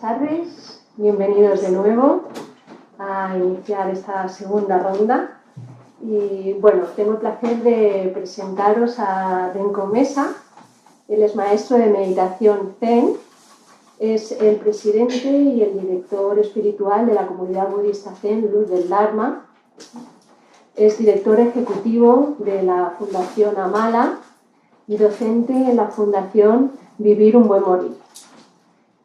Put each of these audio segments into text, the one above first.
tardes, bienvenidos de nuevo a iniciar esta segunda ronda. Y bueno, tengo el placer de presentaros a Denko Mesa. Él es maestro de meditación Zen, es el presidente y el director espiritual de la comunidad budista Zen Luz del Dharma. Es director ejecutivo de la Fundación Amala y docente en la Fundación Vivir un Buen Morir.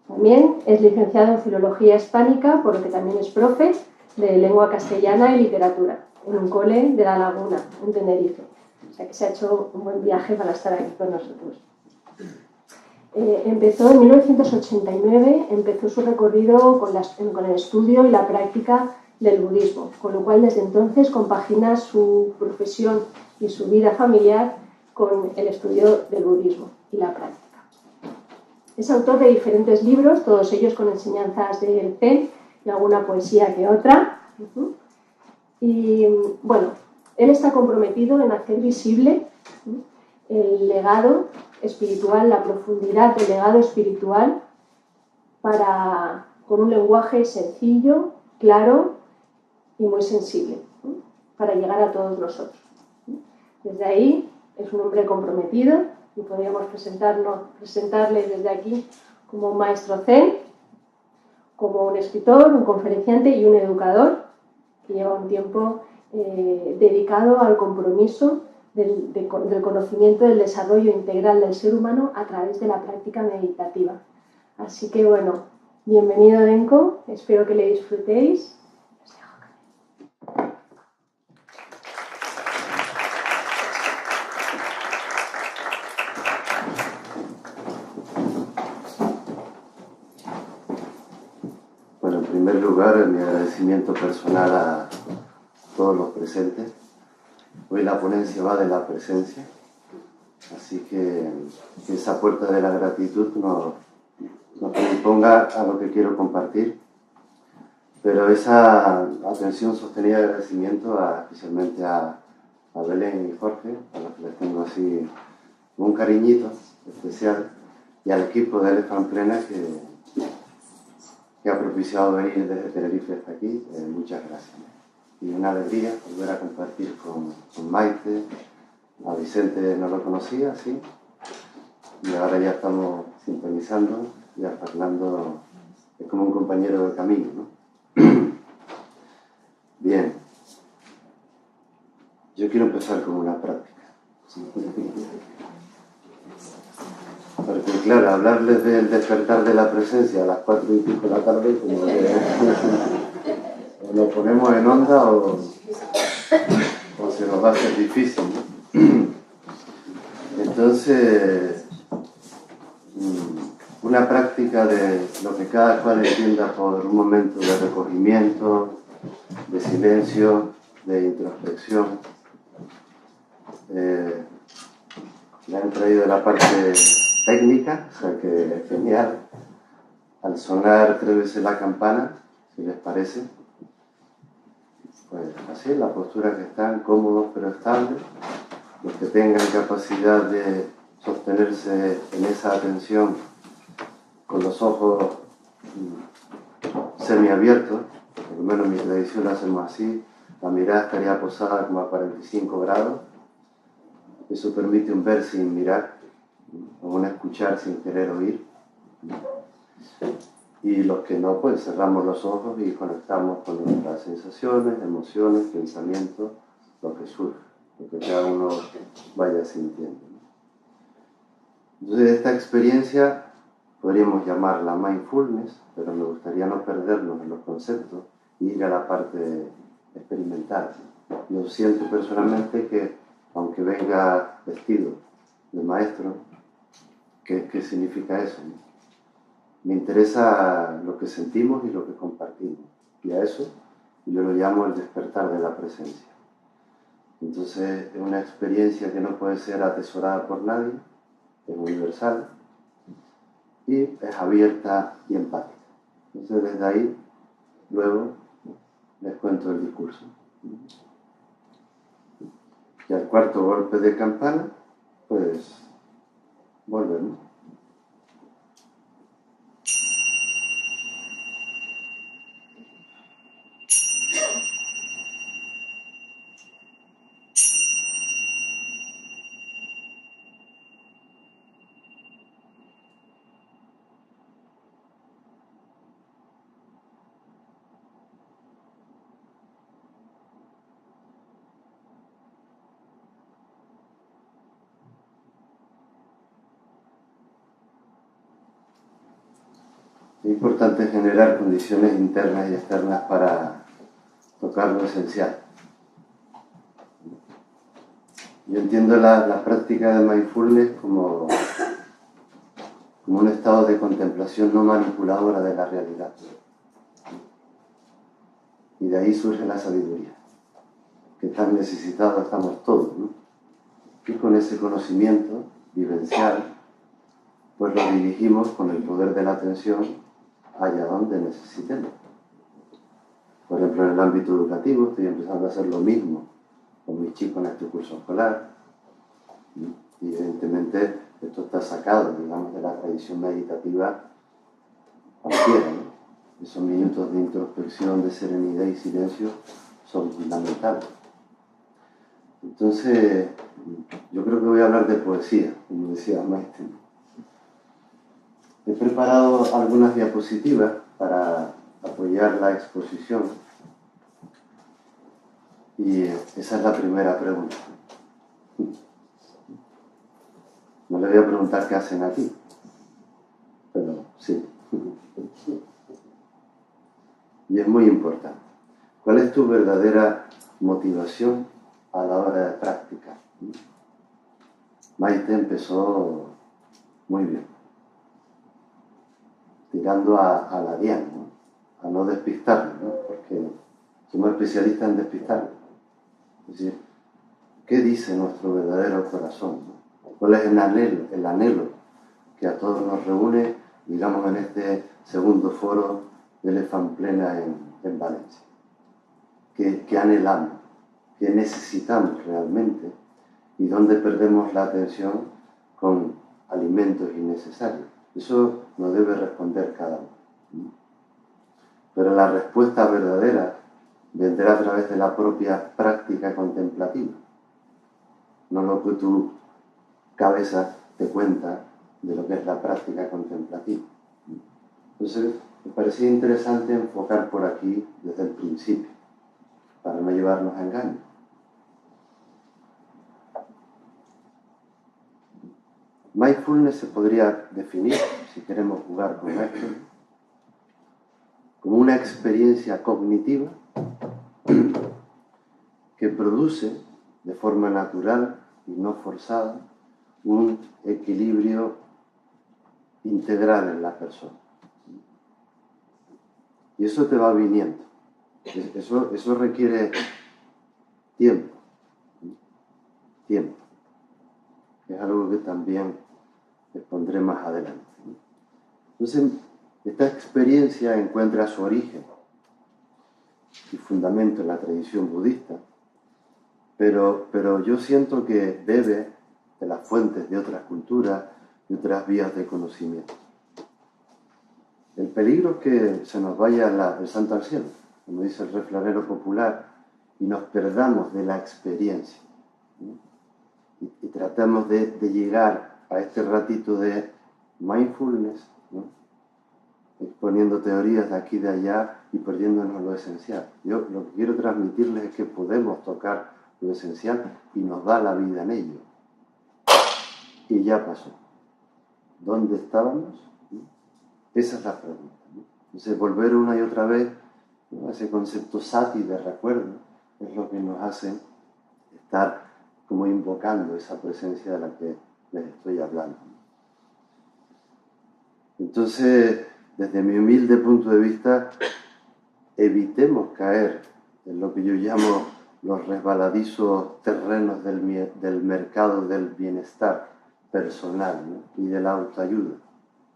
También es licenciado en Filología Hispánica, por lo que también es profe de lengua castellana y literatura en un cole de La Laguna, en Tenerife. O sea que se ha hecho un buen viaje para estar aquí con nosotros. Empezó en 1989, empezó su recorrido con el estudio y la práctica del budismo, con lo cual desde entonces compagina su profesión y su vida familiar con el estudio del budismo y la práctica. Es autor de diferentes libros, todos ellos con enseñanzas del Zen y alguna poesía que otra. Y bueno, él está comprometido en hacer visible el legado espiritual, la profundidad del legado espiritual con un lenguaje sencillo, claro y muy sensible, para llegar a todos nosotros. Desde ahí es un hombre comprometido y podríamos presentarle desde aquí como un maestro Zen, como un escritor, un conferenciante y un educador que lleva un tiempo dedicado al compromiso del conocimiento del desarrollo integral del ser humano a través de la práctica meditativa. Así que bueno, bienvenido Denko, espero que le disfrutéis. Bueno, en primer lugar, mi agradecimiento personal a todos los presentes. Hoy la ponencia va de la presencia, así que esa puerta de la gratitud nos predisponga a lo que quiero compartir. Pero esa atención sostenida de agradecimiento especialmente a Belén y Jorge, a los que les tengo así un cariñito especial, y al equipo de Elephant Plena que ha propiciado venir desde Tenerife hasta aquí. Muchas gracias. Y una alegría volver a compartir con Maite. A Vicente no lo conocía, sí, y ahora ya estamos sintonizando, y a Fernando es como un compañero de camino, ¿no? Bien, yo quiero empezar con una práctica. Porque claro, hablarles del despertar de la presencia a las 4:05 de la tarde, como que o nos ponemos en onda o se nos va a hacer difícil, ¿no? Entonces, una práctica de lo que cada cual entienda por un momento de recogimiento, de silencio, de introspección. Le han traído la parte técnica, o sea que es genial. Al sonar 3 veces la campana, si les parece, pues así, la postura que están, cómodos pero estables. Los que tengan capacidad de sostenerse en esa atención con los ojos semiabiertos, por lo menos en mi tradición lo hacemos así, la mirada estaría posada como a 45 grados. Eso permite un ver sin mirar, o un escuchar sin querer oír. Y los que no, pues cerramos los ojos y conectamos con nuestras sensaciones, emociones, pensamientos, lo que surge, lo que cada uno vaya sintiendo. Entonces, esta experiencia podríamos llamarla mindfulness, pero me gustaría no perdernos en los conceptos y ir a la parte experimental. Yo siento personalmente que, aunque venga vestido de maestro, ¿qué significa eso? Me interesa lo que sentimos y lo que compartimos. Y a eso yo lo llamo el despertar de la presencia. Entonces, es una experiencia que no puede ser atesorada por nadie, es universal y es abierta y empática. Entonces, desde ahí, luego les cuento el discurso. Y al cuarto golpe de campana, pues volvemos. Es importante generar condiciones internas y externas para tocar lo esencial. Yo entiendo la práctica de mindfulness como un estado de contemplación no manipuladora de la realidad. Y de ahí surge la sabiduría, que tan necesitados estamos todos, ¿no? Y con ese conocimiento vivencial, pues lo dirigimos con el poder de la atención allá donde necesitemos. Por ejemplo, en el ámbito educativo estoy empezando a hacer lo mismo con mis chicos en este curso escolar. Y evidentemente esto está sacado, digamos, de la tradición meditativa cualquiera, ¿no? Esos minutos de introspección, de serenidad y silencio son fundamentales. Entonces, yo creo que voy a hablar de poesía, como decía Maestro. He preparado algunas diapositivas para apoyar la exposición y esa es la primera pregunta. No le voy a preguntar qué hacen aquí, pero sí. Y es muy importante. ¿Cuál es tu verdadera motivación a la hora de practicar? Maite empezó muy bien, tirando a la diana, ¿no? A no despistarlo, ¿no? Porque somos especialistas en despistarlo. Es decir, ¿qué dice nuestro verdadero corazón, ¿no? ¿Cuál es el anhelo que a todos nos reúne, digamos, en este segundo foro de Elefantplena en Valencia? ¿Qué anhelamos? ¿Qué necesitamos realmente? ¿Y dónde perdemos la atención con alimentos innecesarios? Eso nos debe responder cada uno. Pero la respuesta verdadera vendrá a través de la propia práctica contemplativa, no lo que tu cabeza te cuenta de lo que es la práctica contemplativa. Entonces, me parecía interesante enfocar por aquí desde el principio, para no llevarnos a engaño. Mindfulness se podría definir, si queremos jugar con esto, como una experiencia cognitiva que produce de forma natural y no forzada un equilibrio integral en la persona. Y eso te va viniendo. Eso requiere tiempo. Tiempo. Es algo que también expondré más adelante. Entonces, esta experiencia encuentra su origen y fundamento en la tradición budista, pero yo siento que bebe de las fuentes de otras culturas y otras vías de conocimiento. El peligro es que se nos vaya el santo al cielo, como dice el refranero popular, y nos perdamos de la experiencia, ¿no? Y tratemos de llegar a este ratito de mindfulness, ¿no? Exponiendo teorías de aquí y de allá y perdiéndonos lo esencial. Yo lo que quiero transmitirles es que podemos tocar lo esencial y nos da la vida en ello. Y ya pasó. ¿Dónde estábamos? Esa es la pregunta, ¿no? Entonces, volver una y otra vez, ¿no? Ese concepto sati de recuerdo es lo que nos hace estar como invocando esa presencia de la que les estoy hablando. Entonces, desde mi humilde punto de vista, evitemos caer en lo que yo llamo los resbaladizos terrenos del mercado del bienestar personal, ¿no? Y de la autoayuda,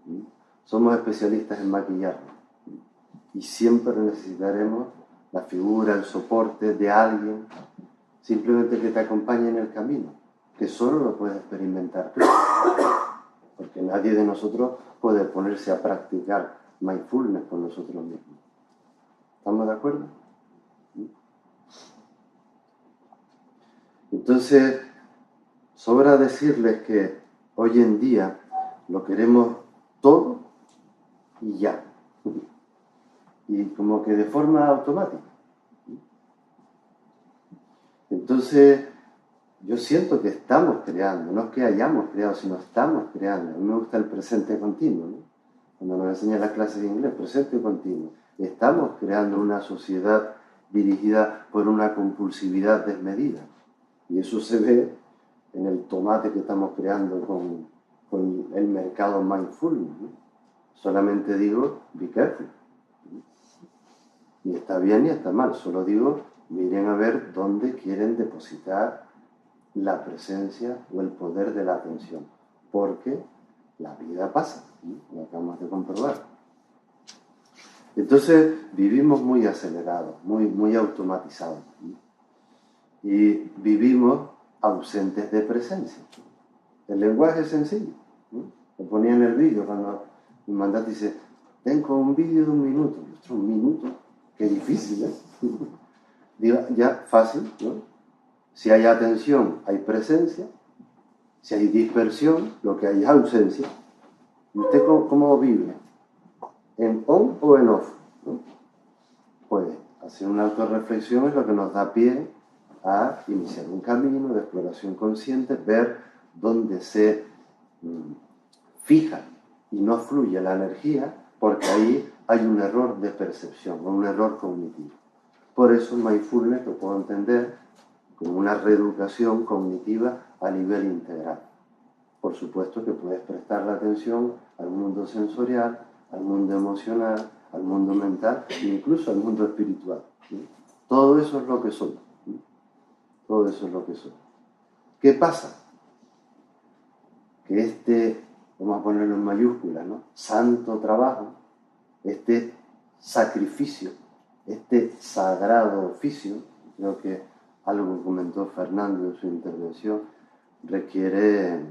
¿no? Somos especialistas en maquillarnos, ¿no? Y siempre necesitaremos la figura, el soporte de alguien, simplemente que te acompañe en el camino, que solo lo puedes experimentar tú, porque nadie de nosotros puede ponerse a practicar mindfulness por nosotros mismos. ¿Estamos de acuerdo? Entonces, sobra decirles que hoy en día lo queremos todo y ya. Y como que de forma automática. Entonces, yo siento que estamos creando, no es que hayamos creado, sino estamos creando. A mí me gusta el presente continuo, ¿no? cuando nos enseñan las clases de inglés, presente continuo. Estamos creando una sociedad dirigida por una compulsividad desmedida. Y eso se ve en el tomate que estamos creando con el mercado mindfulness, ¿no? Solamente digo, be careful. Ni está bien ni está mal, solo digo, miren a ver dónde quieren depositar la presencia o el poder de la atención. Porque la vida pasa, ¿no? Lo acabamos de comprobar. Entonces vivimos muy acelerados, muy automatizados, ¿no? Y vivimos ausentes de presencia. El lenguaje es sencillo, ¿no? Lo ponía en el vídeo cuando me mandaste y dice, tengo un vídeo de 1 minuto. Y otro, 1 minuto, qué difícil, ¿eh? Digo, ya, fácil, ¿no? Si hay atención, hay presencia. Si hay dispersión, lo que hay es ausencia. ¿Y usted cómo vive? ¿En on o en off? ¿No? Pues hacer una autorreflexión es lo que nos da pie a iniciar un camino de exploración consciente, ver dónde se fija y no fluye la energía, porque ahí hay un error de percepción o un error cognitivo. Por eso mindfulness lo puedo entender como una reeducación cognitiva a nivel integral. Por supuesto que puedes prestar la atención al mundo sensorial, al mundo emocional, al mundo mental e incluso al mundo espiritual, ¿sí? Todo eso es lo que soy, ¿sí? Todo eso es lo que soy. ¿Qué pasa? Que vamos a ponerlo en mayúsculas, ¿no? Santo trabajo, este sacrificio, este sagrado oficio, creo que algo comentó Fernando en su intervención, requiere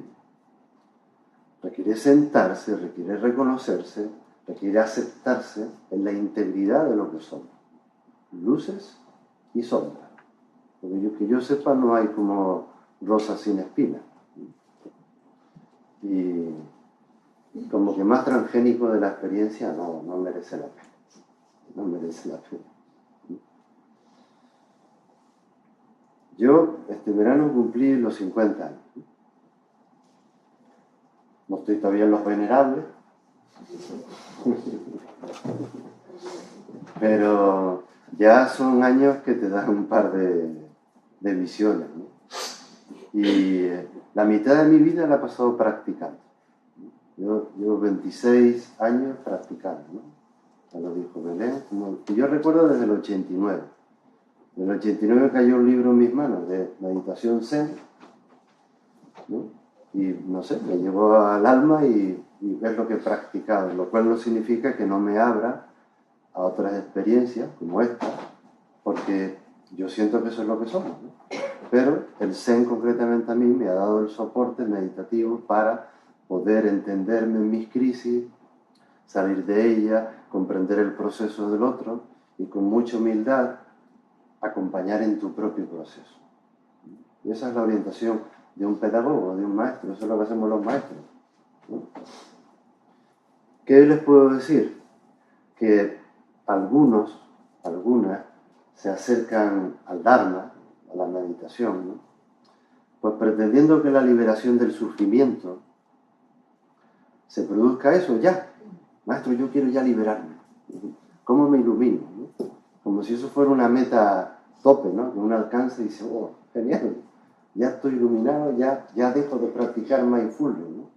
sentarse, requiere reconocerse, requiere aceptarse en la integridad de lo que somos, luces y sombras. Porque que yo sepa, no hay como rosas sin espinas. Y como que más transgénico de la experiencia no merece la pena. No merece la pena. Yo este verano cumplí los 50 años. No estoy todavía en los venerables, pero ya son años que te dan un par de visiones, ¿no? Y la mitad de mi vida la he pasado practicando. Yo llevo 26 años practicando, ¿no? Ya lo dijo Belén. Yo recuerdo desde el 89. En el 89 cayó un libro en mis manos de meditación zen, ¿no? Y no sé, me llevó al alma y es lo que he practicado, lo cual no significa que no me abra a otras experiencias como esta, porque yo siento que eso es lo que somos, ¿no? Pero el Zen concretamente a mí me ha dado el soporte meditativo para poder entenderme en mis crisis, salir de ellas, comprender el proceso del otro y con mucha humildad acompañar en tu propio proceso. Y esa es la orientación de un pedagogo, de un maestro, eso es lo que hacemos los maestros, ¿no? ¿Qué les puedo decir? Que algunas se acercan al Dharma, a la meditación, ¿no? Pues pretendiendo que la liberación del sufrimiento se produzca eso ya. Maestro, yo quiero ya liberarme. ¿Cómo me ilumino? ¿No? Como si eso fuera una meta tope, ¿no? Que uno alcanza y dice, oh, genial, ya estoy iluminado, ya dejo de practicar mindfulness, ¿no?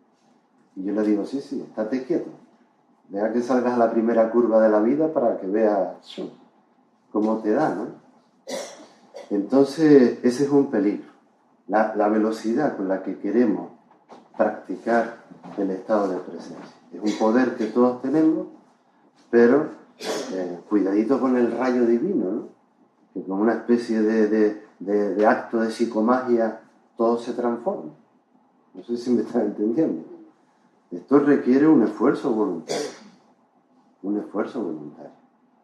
Y yo le digo, sí, estate quieto. Deja que salgas a la primera curva de la vida para que veas cómo te da, ¿no? Entonces, ese es un peligro. La velocidad con la que queremos practicar el estado de presencia. Es un poder que todos tenemos, pero cuidadito con el rayo divino, ¿no? Que con una especie de acto de psicomagia todo se transforma. No sé si me están entendiendo. Esto requiere un esfuerzo voluntario. Un esfuerzo voluntario.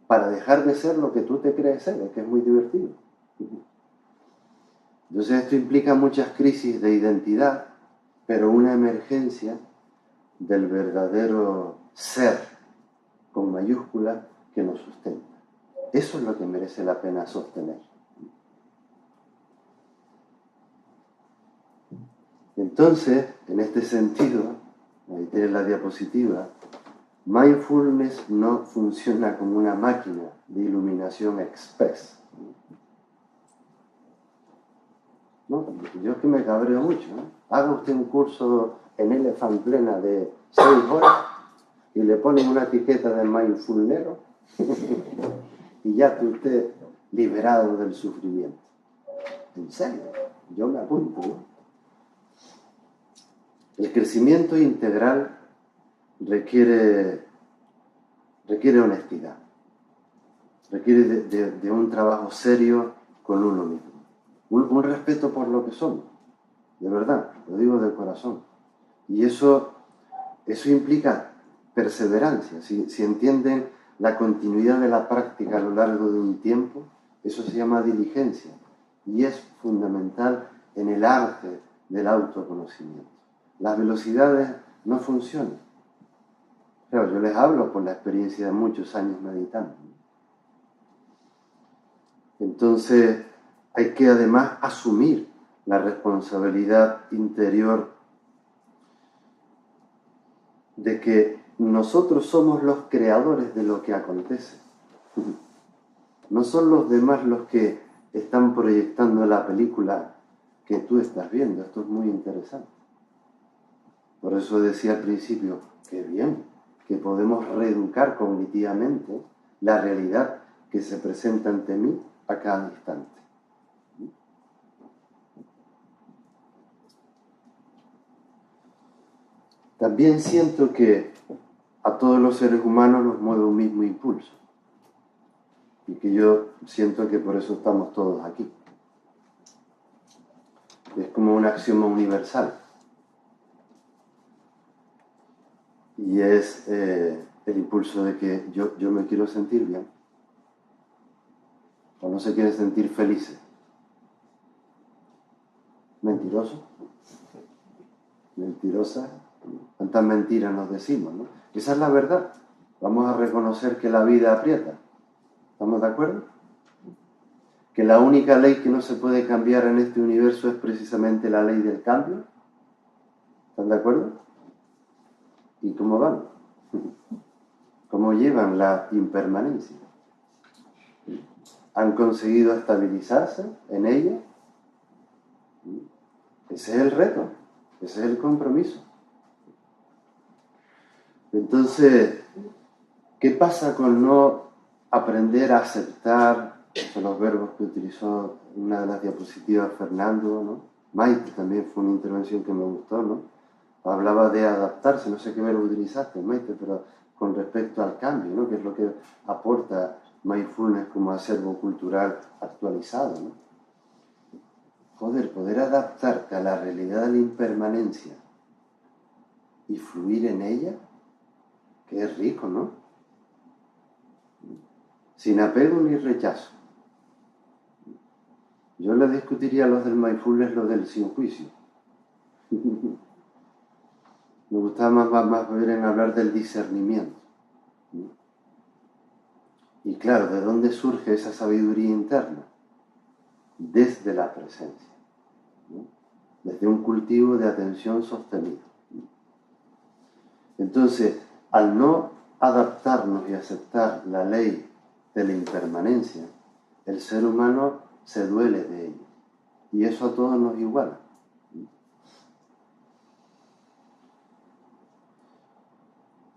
Para dejar de ser lo que tú te crees ser, es que es muy divertido. Entonces esto implica muchas crisis de identidad, pero una emergencia del verdadero ser, con mayúsculas, que nos sustenta. Eso es lo que merece la pena sostener. Entonces, en este sentido, ahí tienes la diapositiva, Mindfulness no funciona como una máquina de iluminación express. ¿No? Yo es que me cabreo mucho, ¿no? Haga usted un curso en Elephant Plena de 6 horas y le ponen una etiqueta de mindfulnero y ya está usted liberado del sufrimiento. En serio, yo me apunto, ¿no? El crecimiento integral requiere honestidad, requiere de un trabajo serio con uno mismo, un respeto por lo que somos, de verdad, lo digo de corazón. Y eso implica perseverancia. Si entienden la continuidad de la práctica a lo largo de un tiempo, eso se llama diligencia y es fundamental en el arte del autoconocimiento. Las velocidades no funcionan. Claro, yo les hablo por la experiencia de muchos años meditando. Entonces, hay que además asumir la responsabilidad interior de que nosotros somos los creadores de lo que acontece. No son los demás los que están proyectando la película que tú estás viendo. Esto es muy interesante. Por eso decía al principio, qué bien, que podemos reeducar cognitivamente la realidad que se presenta ante mí a cada instante. También siento que a todos los seres humanos nos mueve un mismo impulso. Y que yo siento que por eso estamos todos aquí. Es como un axioma universal. Y es el impulso de que yo me quiero sentir bien. O no se quiere sentir felices. ¿Mentiroso? ¿Mentirosa? Cuántas mentiras nos decimos, ¿no? Esa es la verdad. Vamos a reconocer que la vida aprieta. ¿Estamos de acuerdo? Que la única ley que no se puede cambiar en este universo es precisamente la ley del cambio. ¿Están de acuerdo? ¿Y cómo van? ¿Cómo llevan la impermanencia? ¿Han conseguido estabilizarse en ella? Ese es el reto, ese es el compromiso. Entonces, ¿qué pasa con no aprender a aceptar? Son los verbos que utilizó una de las diapositivas Fernando, ¿no? Maite también fue una intervención que me gustó, ¿no? Hablaba de adaptarse, no sé qué verbo utilizaste, Maite, pero con respecto al cambio, ¿no? Que es lo que aporta mindfulness como acervo cultural actualizado, ¿no? Joder, poder adaptarte a la realidad de la impermanencia y fluir en ella, que es rico, ¿no? Sin apego ni rechazo. Yo le discutiría a los del mindfulness lo del sin juicio. Me gustaba más bien hablar del discernimiento. Y claro, ¿de dónde surge esa sabiduría interna? Desde la presencia, ¿no? Desde un cultivo de atención sostenido. Entonces, al no adaptarnos y aceptar la ley de la impermanencia, el ser humano se duele de ello. Y eso a todos nos iguala.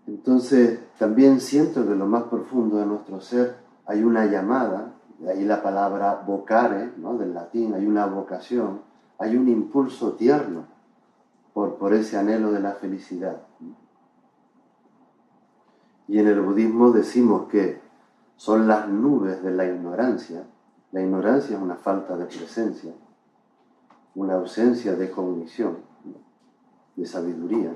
Entonces, también siento que en lo más profundo de nuestro ser hay una llamada, de ahí la palabra vocare, ¿no? Del latín, hay una vocación, hay un impulso tierno por ese anhelo de la felicidad. Y en el budismo decimos que son las nubes de la ignorancia. La ignorancia es una falta de presencia, una ausencia de cognición, de sabiduría.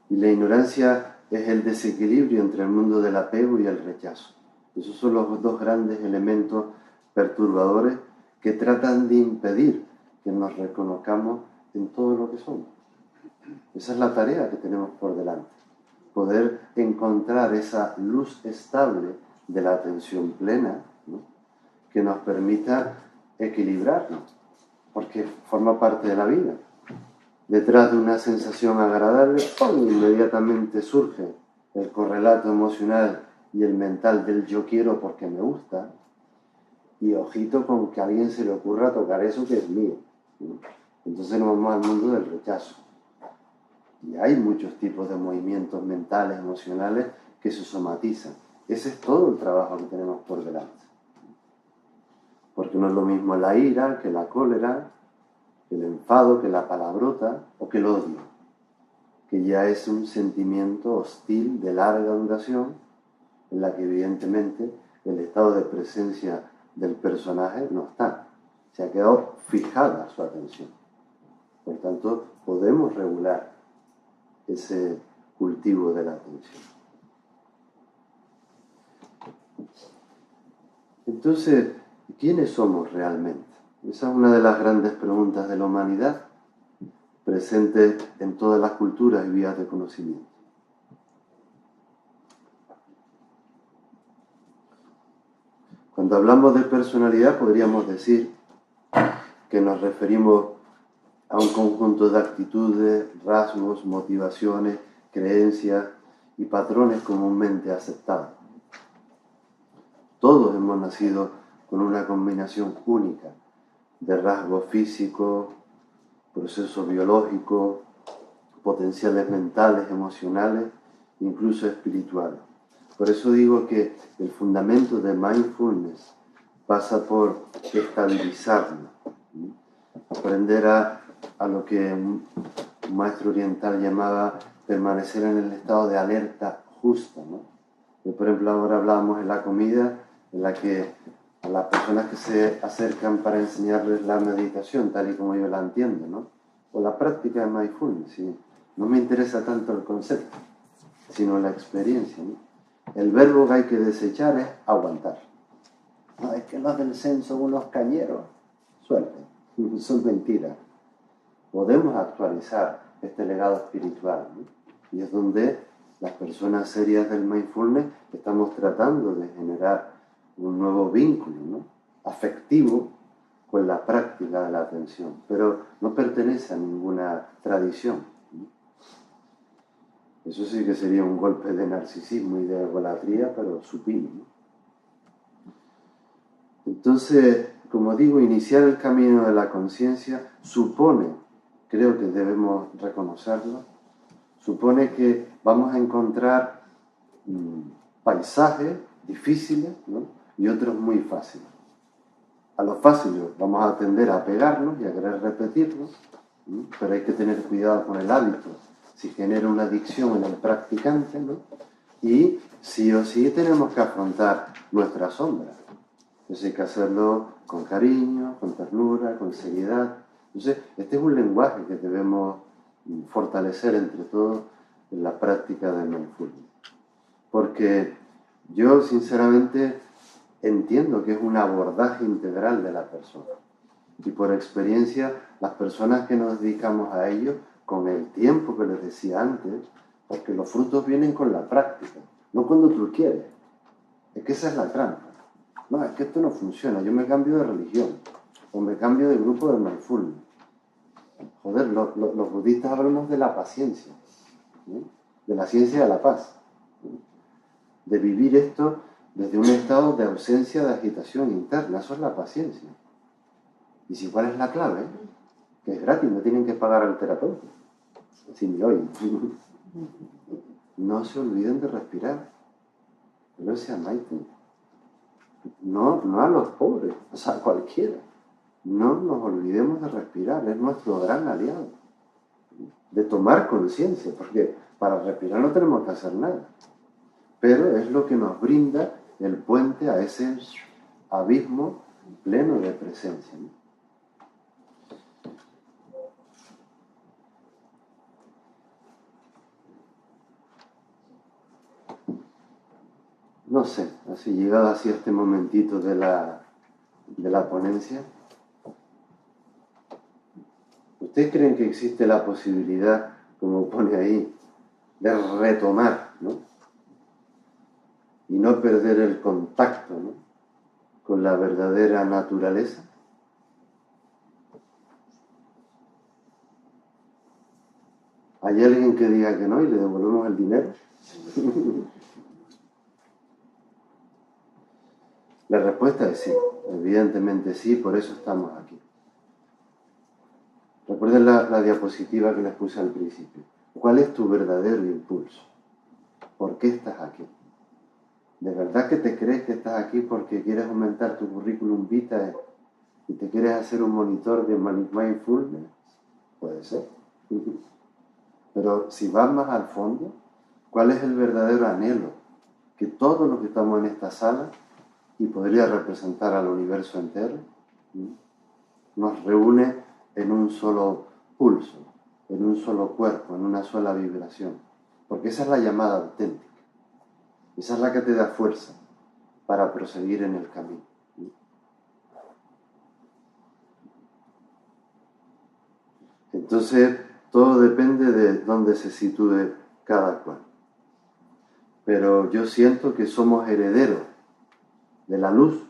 Y la ignorancia es el desequilibrio entre el mundo del apego y el rechazo. Esos son los dos grandes elementos perturbadores que tratan de impedir que nos reconozcamos en todo lo que somos. Esa es la tarea que tenemos por delante. Poder encontrar esa luz estable de la atención plena, ¿no? Que nos permita equilibrarnos, porque forma parte de la vida. Detrás de una sensación agradable, ¡pum!, inmediatamente surge el correlato emocional y el mental del yo quiero porque me gusta, y ojito con que a alguien se le ocurra tocar eso que es mío. Entonces nos vamos al mundo del rechazo. Y hay muchos tipos de movimientos mentales, emocionales, que se somatizan. Ese es todo el trabajo que tenemos por delante. Porque no es lo mismo la ira que la cólera, que el enfado, que la palabrota o que el odio, que ya es un sentimiento hostil de larga duración, en la que evidentemente el estado de presencia del personaje no está. Se ha quedado fijada su atención. Por tanto, podemos regular ese cultivo de la atención. Entonces, ¿quiénes somos realmente? Esa es una de las grandes preguntas de la humanidad, presente en todas las culturas y vías de conocimiento. Cuando hablamos de personalidad, podríamos decir que nos referimos a un conjunto de actitudes, rasgos, motivaciones, creencias y patrones comúnmente aceptados. Todos hemos nacido con una combinación única de rasgos físicos, procesos biológicos, potenciales mentales, emocionales, incluso espirituales. Por eso digo que el fundamento de mindfulness pasa por estabilizarnos, aprender a lo que un maestro oriental llamaba permanecer en el estado de alerta justa, ¿no? Y por ejemplo, ahora hablábamos en la comida, en la que a las personas que se acercan para enseñarles la meditación, tal y como yo la entiendo, ¿no? O la práctica de mindfulness, ¿sí? No me interesa tanto el concepto, sino la experiencia, ¿no? El verbo que hay que desechar es aguantar. No, es que los del Zen son unos cañeros. Suerte, son mentiras. Podemos actualizar este legado espiritual, ¿no? Y es donde las personas serias del mindfulness estamos tratando de generar un nuevo vínculo, ¿no? Afectivo con la práctica de la atención, pero no pertenece a ninguna tradición. Eso sí que sería un golpe de narcisismo y de egolatría, pero sutil, ¿no? Entonces, como digo, iniciar el camino de la conciencia supone, creo que debemos reconocerlo, supone que vamos a encontrar paisajes difíciles, ¿no? Y otros muy fáciles. A los fáciles vamos a tender a pegarnos y a querer repetirlos, ¿no? Pero hay que tener cuidado con el hábito, si genera una adicción en el practicante, ¿no? Y sí o sí tenemos que afrontar nuestra sombra. Entonces hay que hacerlo con cariño, con ternura, con seriedad. Entonces, este es un lenguaje que debemos fortalecer entre todos en la práctica de mindfulness. Porque yo, sinceramente, entiendo que es un abordaje integral de la persona. Y por experiencia, las personas que nos dedicamos a ello, con el tiempo que les decía antes, porque los frutos vienen con la práctica, no cuando tú quieres. Es que esa es la trampa. No, es que esto no funciona, yo me cambio de religión, o me cambio de grupo de mindfulness. Joder, los budistas hablamos de la paciencia, ¿no? De la ciencia de la paz, ¿no? De vivir esto desde un estado de ausencia de agitación interna, eso es la paciencia. ¿Y si cuál es la clave? Que es gratis, no tienen que pagar al terapeuta. Si me oyen. No se olviden de respirar, no sea mindfulness. No a los pobres, o sea, a cualquiera. No nos olvidemos de respirar, es nuestro gran aliado. De tomar conciencia, porque para respirar no tenemos que hacer nada. Pero es lo que nos brinda el puente a ese abismo pleno de presencia, ¿no? No sé, así llegado así a este momentito de la ponencia, ¿ustedes creen que existe la posibilidad, como pone ahí, de retomar, ¿no? Y no perder el contacto, ¿no?, con la verdadera naturaleza? ¿Hay alguien que diga que no y le devolvemos el dinero? La respuesta es sí, evidentemente sí, por eso estamos aquí. Recuerden la diapositiva que les puse al principio. ¿Cuál es tu verdadero impulso? ¿Por qué estás aquí? ¿De verdad que te crees que estás aquí porque quieres aumentar tu currículum vitae y te quieres hacer un monitor de mindfulness? Puede ser. Pero si vas más al fondo, ¿cuál es el verdadero anhelo? Que todos los que estamos en esta sala, y podría representar al universo entero, nos reúne en un solo pulso, en un solo cuerpo, en una sola vibración. Porque esa es la llamada auténtica. Esa es la que te da fuerza para proseguir en el camino. Entonces, todo depende de dónde se sitúe cada cual. Pero yo siento que somos herederos de la luz,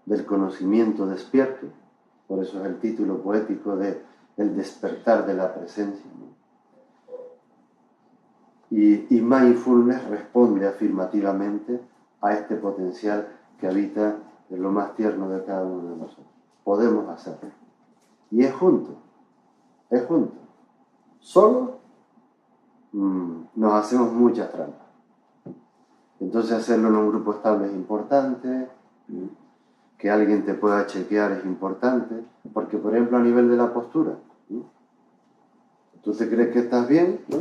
del conocimiento despierto, por eso es el título poético de El despertar de la presencia, ¿no? Y mindfulness responde afirmativamente a este potencial que habita en lo más tierno de cada uno de nosotros. Podemos hacerlo. Y es junto. Solo nos hacemos muchas trampas. Entonces hacerlo en un grupo estable es importante, que alguien te pueda chequear es importante, porque por ejemplo a nivel de la postura, tú te crees que estás bien, ¿no?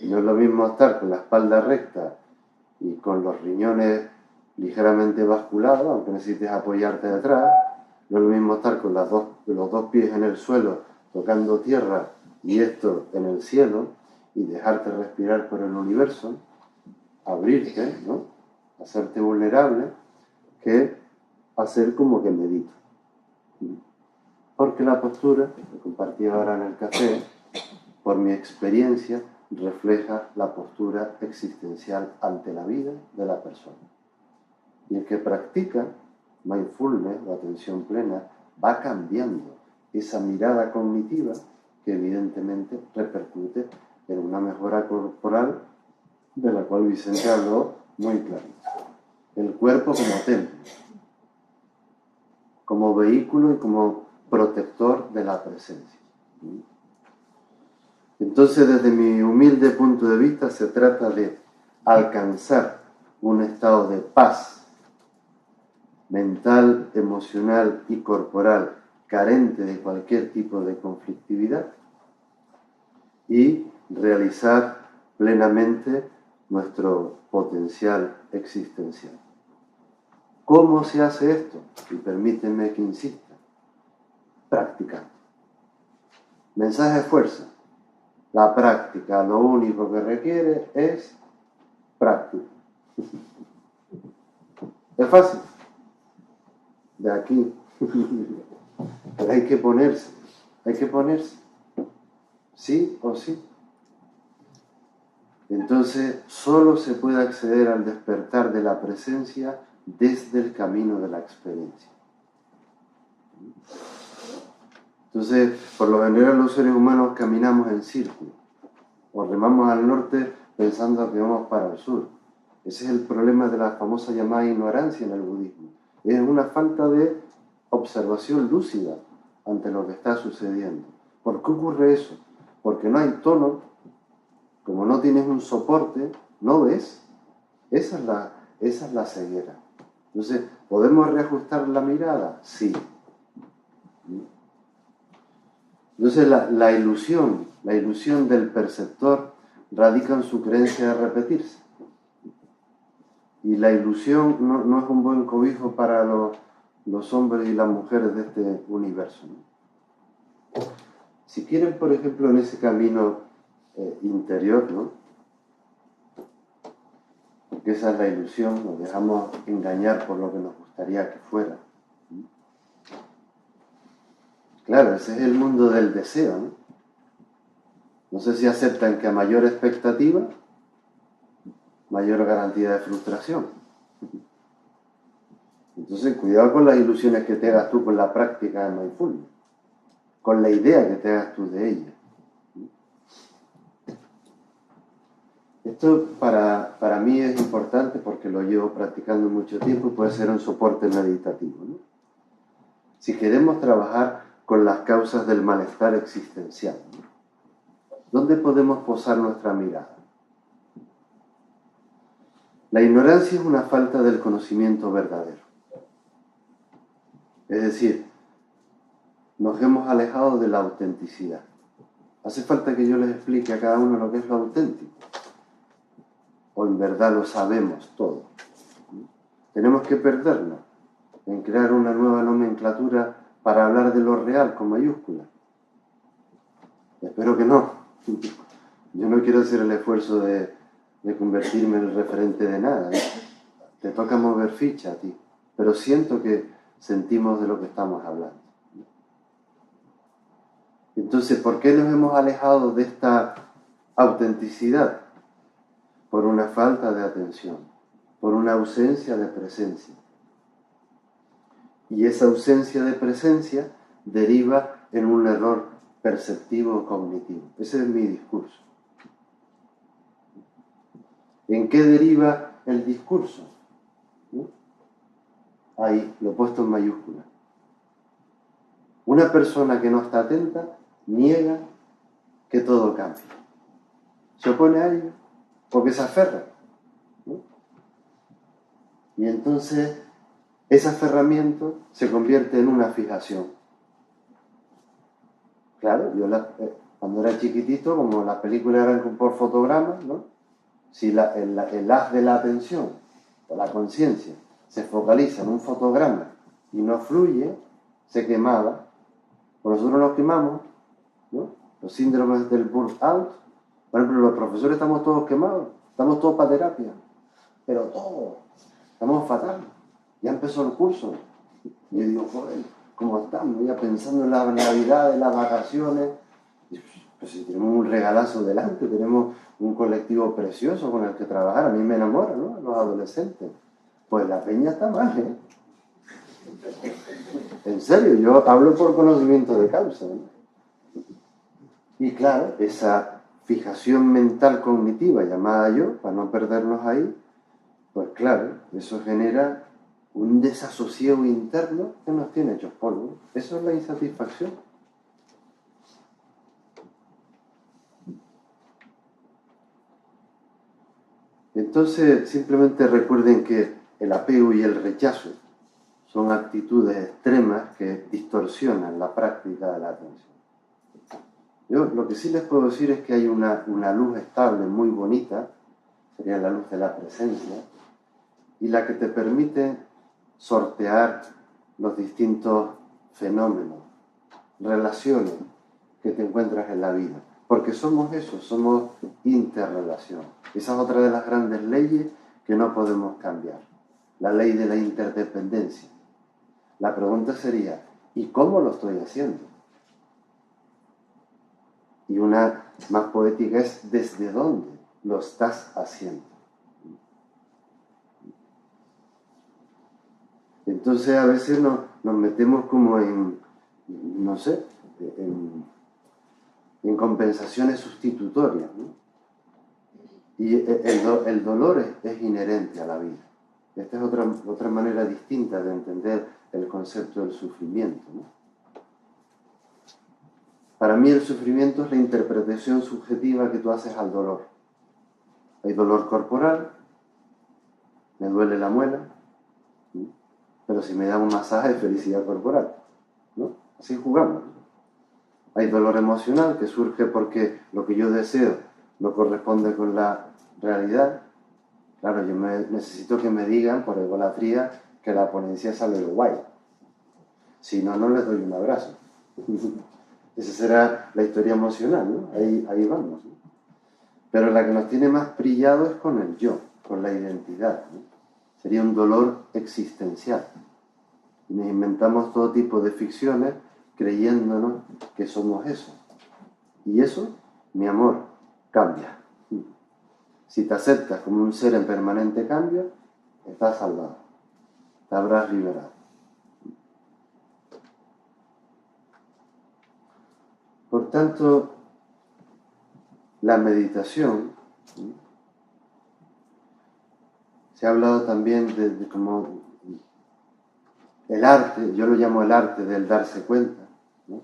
No es lo mismo estar con la espalda recta y con los riñones ligeramente basculados, aunque necesites apoyarte detrás. No es lo mismo estar con los dos pies en el suelo tocando tierra y esto en el cielo y dejarte respirar por el universo, abrirte, ¿no? Hacerte vulnerable, que hacer como que medito. Porque la postura, que compartí ahora en el café, por mi experiencia, refleja la postura existencial ante la vida de la persona. Y el que practica mindfulness, la atención plena, va cambiando esa mirada cognitiva que evidentemente repercute en una mejora corporal de la cual Vicente habló muy claro. El cuerpo como templo, como vehículo y como protector de la presencia. Entonces, desde mi humilde punto de vista, se trata de alcanzar un estado de paz mental, emocional y corporal carente de cualquier tipo de conflictividad y realizar plenamente nuestro potencial existencial. ¿Cómo se hace esto? Y permítanme que insista. Practicando. Mensaje de fuerza. La práctica lo único que requiere es práctica. Es fácil. De aquí. Pero hay que ponerse. Sí o sí. Entonces, solo se puede acceder al despertar de la presencia desde el camino de la experiencia. Entonces, por lo general los seres humanos caminamos en círculo, o remamos al norte pensando que vamos para el sur. Ese es el problema de la famosa llamada ignorancia en el budismo. Es una falta de observación lúcida ante lo que está sucediendo. ¿Por qué ocurre eso? Porque no hay tono, como no tienes un soporte, no ves. Esa es la ceguera. Entonces, ¿podemos reajustar la mirada? Sí. Entonces la ilusión del perceptor radica en su creencia de repetirse. Y la ilusión no es un buen cobijo para los hombres y las mujeres de este universo, ¿no? Si quieren, por ejemplo, en ese camino interior, ¿no? Porque esa es la ilusión, nos dejamos engañar por lo que nos gustaría que fuera. Claro, ese es el mundo del deseo, ¿no? No sé si aceptan que a mayor expectativa, mayor garantía de frustración. Entonces, cuidado con las ilusiones que te hagas tú con la práctica de mindfulness, con la idea que te hagas tú de ella. Esto para mí es importante porque lo llevo practicando mucho tiempo y puede ser un soporte meditativo, ¿no? Si queremos trabajar con las causas del malestar existencial, ¿no? ¿Dónde podemos posar nuestra mirada? La ignorancia es una falta del conocimiento verdadero. Es decir, nos hemos alejado de la autenticidad. Hace falta que yo les explique a cada uno lo que es lo auténtico. O en verdad lo sabemos todo. Tenemos que perdernos en crear una nueva nomenclatura para hablar de lo real con mayúsculas. Espero que no. Yo no quiero hacer el esfuerzo de convertirme en el referente de nada. Te toca mover ficha a ti. Pero siento que sentimos de lo que estamos hablando. Entonces, ¿por qué nos hemos alejado de esta autenticidad? Por una falta de atención, por una ausencia de presencia. Y esa ausencia de presencia deriva en un error perceptivo o cognitivo. Ese es mi discurso. ¿En qué deriva el discurso? ¿No? Ahí, lo he puesto en mayúscula. Una persona que no está atenta niega que todo cambie. Se opone a ello porque se aferra, ¿no? Y entonces ese aferramiento se convierte en una fijación. Claro, yo cuando era chiquitito, como las películas eran por fotogramas, ¿no? Si el haz de la atención o la conciencia se focaliza en un fotograma y no fluye, se quemaba. Pues nosotros nos quemamos, ¿no? Los síndromes del burnout. Por ejemplo, los profesores estamos todos quemados, estamos todos para terapia, pero todos, estamos fatal. Ya empezó el curso. Y yo digo, joder, ¿cómo estamos? Ya pensando en la Navidad, en las vacaciones. Pues si tenemos un regalazo delante, tenemos un colectivo precioso con el que trabajar. A mí me enamora, ¿no? Los adolescentes. Pues la peña está mal, ¿eh? En serio, yo hablo por conocimiento de causa, ¿no? Y claro, esa fijación mental cognitiva llamada yo, para no perdernos ahí, pues claro, eso genera un desasosiego interno que nos tiene hechos polvo. Eso es la insatisfacción. Entonces, simplemente recuerden que el apego y el rechazo son actitudes extremas que distorsionan la práctica de la atención. Yo lo que sí les puedo decir es que hay una luz estable muy bonita, sería la luz de la presencia, y la que te permite sortear los distintos fenómenos, relaciones que te encuentras en la vida. Porque somos eso, somos interrelación. Esa es otra de las grandes leyes que no podemos cambiar. La ley de la interdependencia. La pregunta sería, ¿y cómo lo estoy haciendo? Y una más poética es, ¿desde dónde lo estás haciendo? Entonces a veces nos metemos como en, no sé, en compensaciones sustitutorias, ¿no? Y el dolor es inherente a la vida. Esta es otra manera distinta de entender el concepto del sufrimiento, ¿no? Para mí el sufrimiento es la interpretación subjetiva que tú haces al dolor. Hay dolor corporal, me duele la muela, ¿no? Pero si me da un masaje es felicidad corporal, ¿no? Así jugamos, ¿no? Hay dolor emocional que surge porque lo que yo deseo no corresponde con la realidad. Claro, yo necesito que me digan por egolatría que la ponencia sale guay. Si no, no les doy un abrazo. Esa será la historia emocional, ¿no? Ahí vamos, ¿no? Pero la que nos tiene más brillado es con el yo, con la identidad, ¿no? Sería un dolor existencial. Y nos inventamos todo tipo de ficciones creyéndonos que somos eso. Y eso, mi amor, cambia. Si te aceptas como un ser en permanente cambio, estás salvado. Te habrás liberado. Por tanto, la meditación se ha hablado también de cómo el arte, yo lo llamo el arte del darse cuenta, ¿no?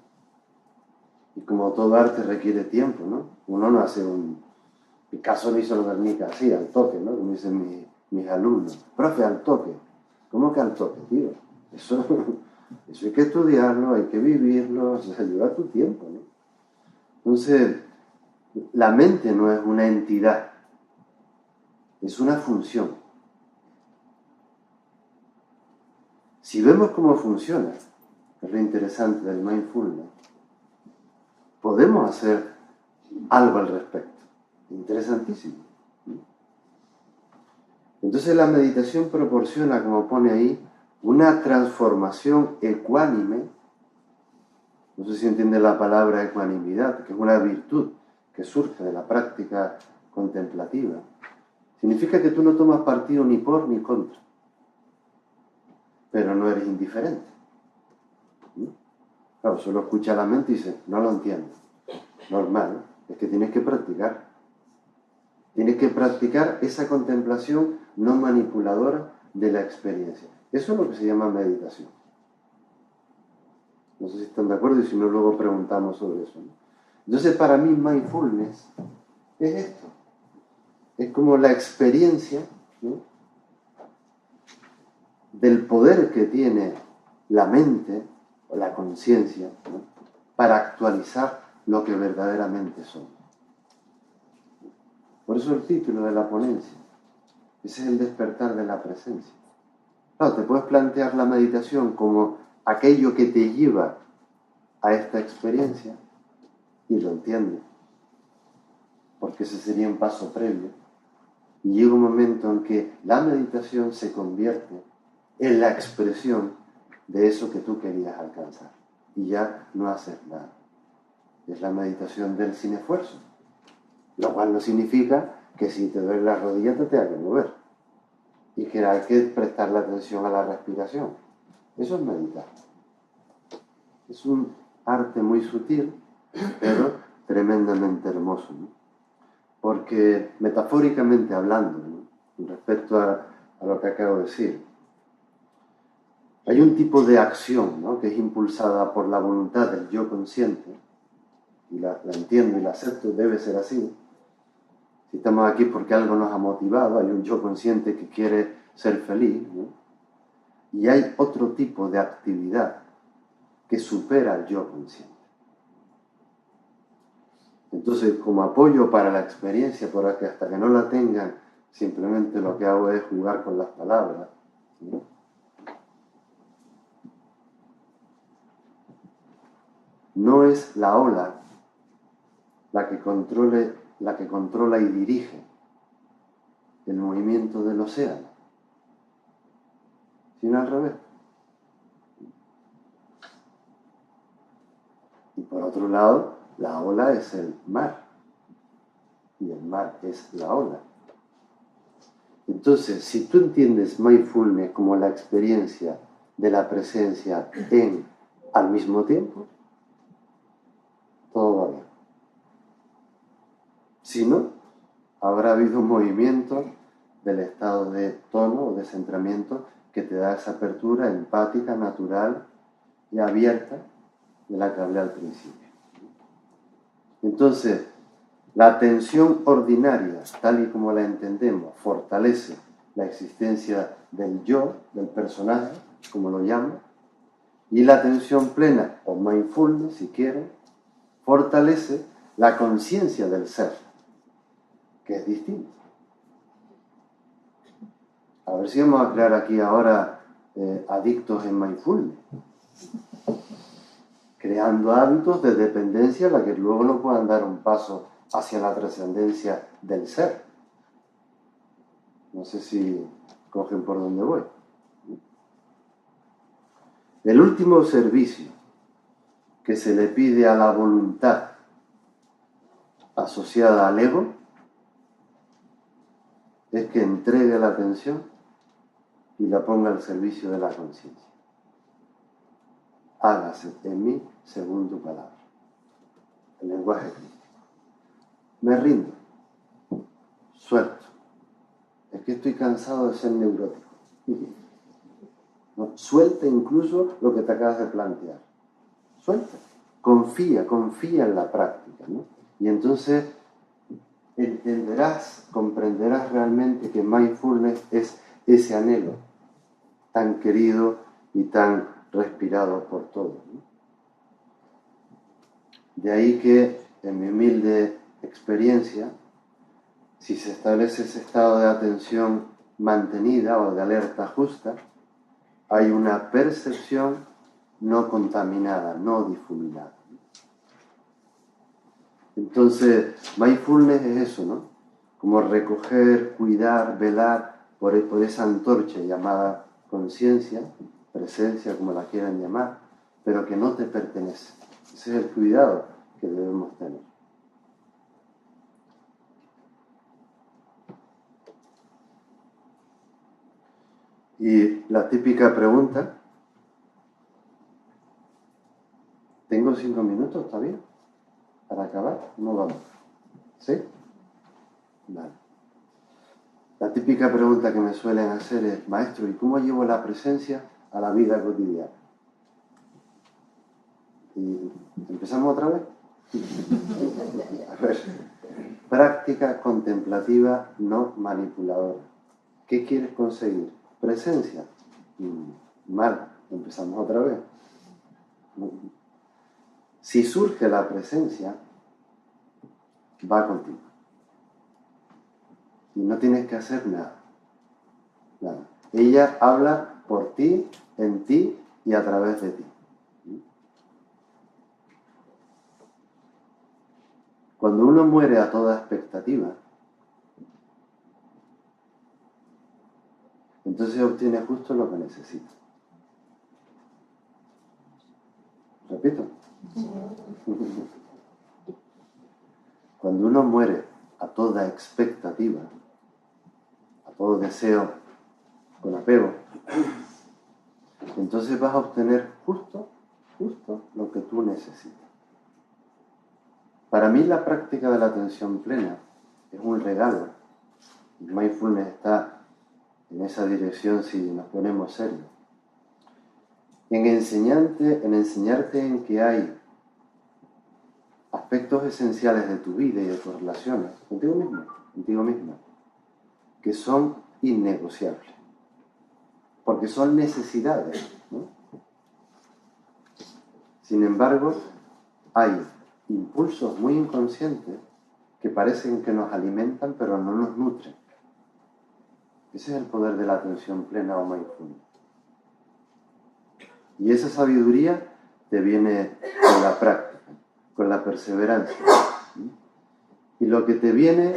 Y como todo arte requiere tiempo, ¿no? Uno no hace un... Picasso no hizo el Guernica así, al toque, ¿no? Como dicen mis alumnos. Profe, al toque. ¿Cómo que al toque, tío? Eso hay que estudiarlo, hay que vivirlo, o sea, lleva tu tiempo, ¿no? Entonces, la mente no es una entidad, es una función. Si vemos cómo funciona, es lo interesante del mindfulness, podemos hacer algo al respecto. Interesantísimo. Entonces la meditación proporciona, como pone ahí, una transformación ecuánime. No sé si entiende la palabra ecuanimidad, que es una virtud que surge de la práctica contemplativa. Significa que tú no tomas partido ni por ni contra, pero no eres indiferente. Claro, solo escucha la mente y dice, no lo entiendo. Normal, ¿no? Es que tienes que practicar. Tienes que practicar esa contemplación no manipuladora de la experiencia. Eso es lo que se llama meditación. No sé si están de acuerdo y si no, luego preguntamos sobre eso, ¿no? Entonces, para mí, mindfulness es esto. Es como la experiencia, ¿no?, del poder que tiene la mente o la conciencia, ¿no?, para actualizar lo que verdaderamente somos. Por eso el título de la ponencia, ese es el despertar de la presencia. Claro, te puedes plantear la meditación como aquello que te lleva a esta experiencia y lo entiendes, porque ese sería un paso previo. Y llega un momento en que la meditación se convierte en la expresión de eso que tú querías alcanzar. Y ya no haces nada. Es la meditación del sin esfuerzo. Lo cual no significa que si te duele la rodilla te tengas que mover. Y que hay que prestarle atención a la respiración. Eso es meditar. Es un arte muy sutil, pero tremendamente hermoso, ¿no? Porque metafóricamente hablando, ¿no?, respecto a lo que acabo de decir, hay un tipo de acción, ¿no?, que es impulsada por la voluntad del yo consciente, y la entiendo y la acepto, debe ser así. Si estamos aquí porque algo nos ha motivado, hay un yo consciente que quiere ser feliz, ¿no? Y hay otro tipo de actividad que supera al yo consciente. Entonces, como apoyo para la experiencia, porque hasta que no la tengan, simplemente lo que hago es jugar con las palabras, ¿no? No es la ola la que controla y dirige el movimiento del océano, sino al revés. Y por otro lado, la ola es el mar, y el mar es la ola. Entonces, si tú entiendes mindfulness como la experiencia de la presencia al mismo tiempo, todo va bien. Si no, habrá habido un movimiento del estado de tono o de centramiento que te da esa apertura empática, natural y abierta de la que hablé al principio. Entonces, la atención ordinaria, tal y como la entendemos, fortalece la existencia del yo, del personaje, como lo llamo, y la atención plena, o mindfulness, si quieren, fortalece la conciencia del ser, que es distinto. A ver si vamos a crear aquí ahora adictos en mindfulness, creando hábitos de dependencia a la que luego no puedan dar un paso hacia la trascendencia del ser. No sé si cogen por dónde voy. El último servicio que se le pide a la voluntad asociada al ego es que entregue la atención y la ponga al servicio de la conciencia. Hágase en mí según tu palabra. El lenguaje crítico. Me rindo. Suelto. Es que estoy cansado de ser neurótico. ¿No? Suelta incluso lo que te acabas de plantear. Suelta. Confía en la práctica, ¿no? Y entonces entenderás, comprenderás realmente que mindfulness es ese anhelo tan querido y tan respirado por todos, ¿no? De ahí que, en mi humilde experiencia, si se establece ese estado de atención mantenida o de alerta justa, hay una percepción no contaminada, no difuminada. Entonces, mindfulness es eso, ¿no? Como recoger, cuidar, velar por esa antorcha llamada conciencia, presencia, como la quieran llamar, pero que no te pertenece. Ese es el cuidado que debemos tener. Y la típica pregunta, ¿tengo 5 minutos? ¿Está bien? ¿Para acabar? ¿Cómo vamos? ¿Sí? Vale. La típica pregunta que me suelen hacer es, maestro, ¿y cómo llevo la presencia a la vida cotidiana? ¿Y empezamos otra vez? A ver, práctica contemplativa no manipuladora. ¿Qué quieres conseguir? Presencia. Mal, empezamos otra vez. Si surge la presencia, va contigo. Y no tienes que hacer nada. Nada. Ella habla por ti, en ti y a través de ti. Cuando uno muere a toda expectativa, entonces obtiene justo lo que necesita. ¿Repito? Cuando uno muere a toda expectativa, a todo deseo con apego, entonces vas a obtener justo lo que tú necesitas. Para mí la práctica de la atención plena es un regalo. Y mindfulness está en esa dirección si nos ponemos serios. En enseñarte en que hay aspectos esenciales de tu vida y de tus relaciones contigo misma, que son innegociables, porque son necesidades, ¿no? Sin embargo, hay impulsos muy inconscientes que parecen que nos alimentan, pero no nos nutren. Ese es el poder de la atención plena o mindfulness. Y esa sabiduría te viene con la práctica, con la perseverancia. Y lo que te viene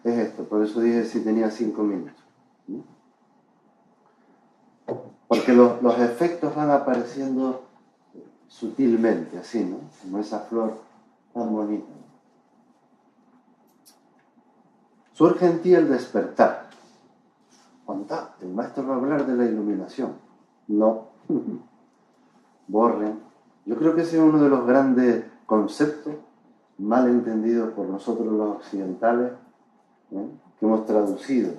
es esto, por eso dije si tenía 5 minutos. Porque los efectos van apareciendo sutilmente, así, ¿no? Como esa flor tan bonita. Surge en ti el despertar. Contá, el maestro va a hablar de la iluminación. No. Borren. Yo creo que ese es uno de los grandes conceptos mal entendidos por nosotros los occidentales, que hemos traducido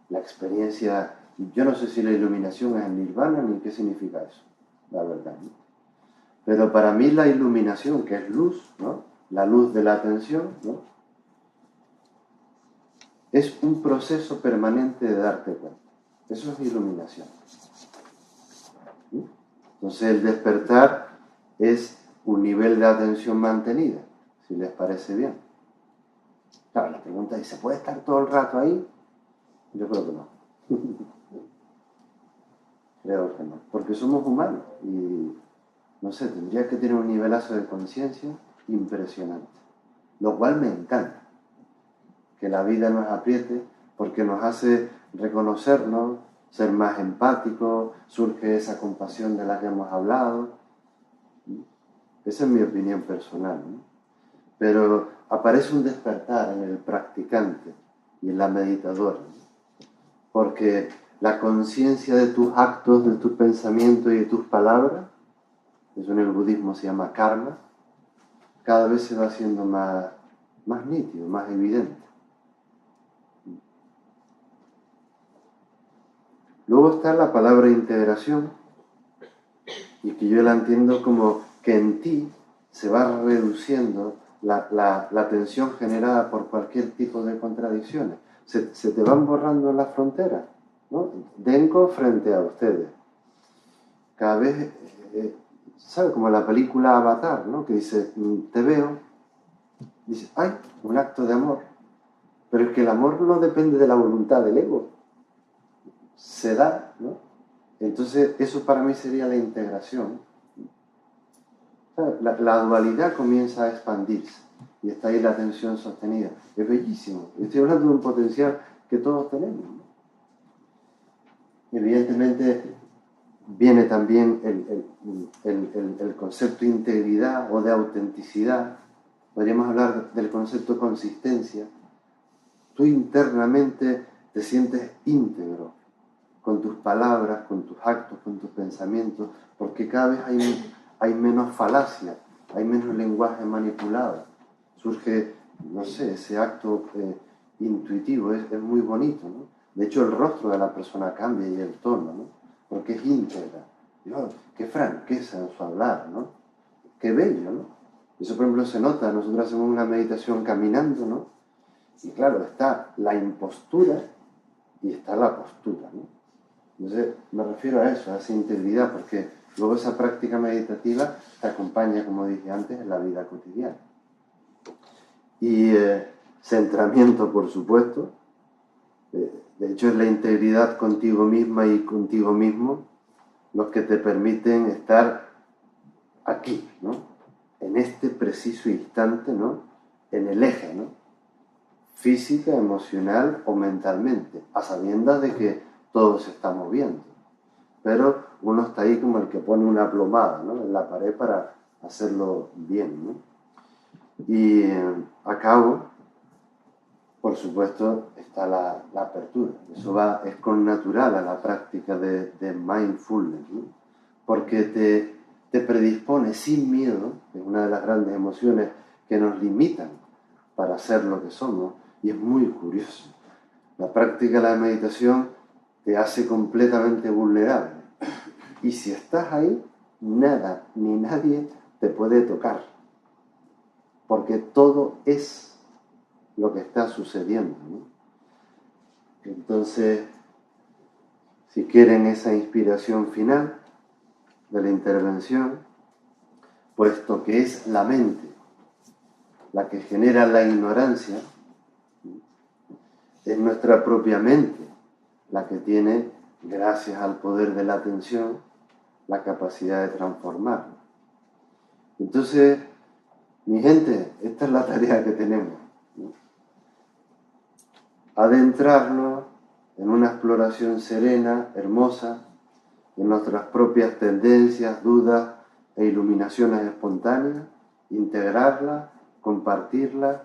la experiencia. Yo no sé si la iluminación es el nirvana ni qué significa eso, la verdad, ¿no? Pero para mí la iluminación, que es luz, ¿no? La luz de la atención, ¿no? Es un proceso permanente de darte cuenta. Eso es iluminación. Entonces el despertar es un nivel de atención mantenida, si les parece bien. Claro, la pregunta es, ¿se puede estar todo el rato ahí? Yo creo que no. Creo que no. Porque somos humanos y, no sé, tendría que tener un nivelazo de conciencia impresionante. Lo cual me encanta. Que la vida nos apriete porque nos hace reconocernos, ser más empáticos, surge esa compasión de la que hemos hablado. Esa es mi opinión personal, ¿no? Pero aparece un despertar en el practicante y en la meditadora, ¿no? Porque la conciencia de tus actos, de tus pensamientos y de tus palabras, eso en el budismo se llama karma, cada vez se va haciendo más nítido, más evidente. Luego está la palabra integración, y que yo la entiendo como que en ti se va reduciendo la tensión generada por cualquier tipo de contradicciones. Se te van borrando las fronteras, ¿no? Denko frente a ustedes. Cada vez, ¿sabe? Como la película Avatar, ¿no? Que dice, te veo, dice, ¡ay! Un acto de amor. Pero es que el amor no depende de la voluntad del ego. Se da, ¿no? Entonces, eso para mí sería la integración. La dualidad comienza a expandirse y está ahí la tensión sostenida. Es bellísimo. Estoy hablando de un potencial que todos tenemos, ¿no? Evidentemente, viene también el concepto de integridad o de autenticidad. Podríamos hablar del concepto de consistencia. Tú internamente te sientes íntegro con tus palabras, con tus actos, con tus pensamientos, porque cada vez hay menos falacia, hay menos lenguaje manipulado. Surge, no sé, ese acto intuitivo, es muy bonito, ¿no? De hecho, el rostro de la persona cambia y el tono, ¿no? Porque es íntegra. Qué franqueza en su hablar, ¿no? Qué bello, ¿no? Eso, por ejemplo, se nota. Nosotros hacemos una meditación caminando, ¿no? Y claro, está la impostura y está la postura, ¿no? Entonces, me refiero a eso, a esa integridad, porque luego esa práctica meditativa te acompaña, como dije antes, en la vida cotidiana. Y centramiento, por supuesto. De hecho, es la integridad contigo misma y contigo mismo los que te permiten estar aquí, ¿no? En este preciso instante, ¿no? En el eje, ¿no? Física, emocional o mentalmente, a sabiendas de que todo se está moviendo. Pero uno está ahí como el que pone una plomada, ¿no? En la pared para hacerlo bien, ¿no? Y acabo, por supuesto, está la apertura. Eso es connatural a la práctica de mindfulness, ¿no? Porque te predispone sin miedo, que es una de las grandes emociones que nos limitan para ser lo que somos, y es muy curioso. La práctica de la meditación te hace completamente vulnerable. Y si estás ahí, nada ni nadie te puede tocar. Porque todo es lo que está sucediendo, ¿no? Entonces, si quieren esa inspiración final de la intervención, puesto que es la mente la que genera la ignorancia, es nuestra propia mente la que tiene, gracias al poder de la atención, la capacidad de transformarlo. Entonces, mi gente, esta es la tarea que tenemos, ¿no? Adentrarnos en una exploración serena, hermosa, en nuestras propias tendencias, dudas e iluminaciones espontáneas, integrarlas, compartirlas.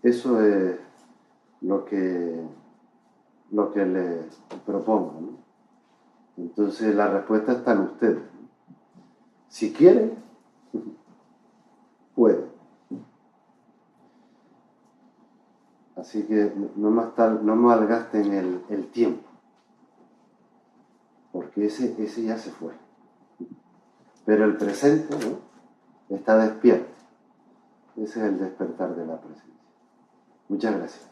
Eso es lo que les propongo, ¿no? Entonces la respuesta está en ustedes. Si quieren, pueden. Así que no malgasten el tiempo, porque ese ya se fue. Pero el presente, ¿no? Está despierto. Ese es el despertar de la presencia. Muchas gracias.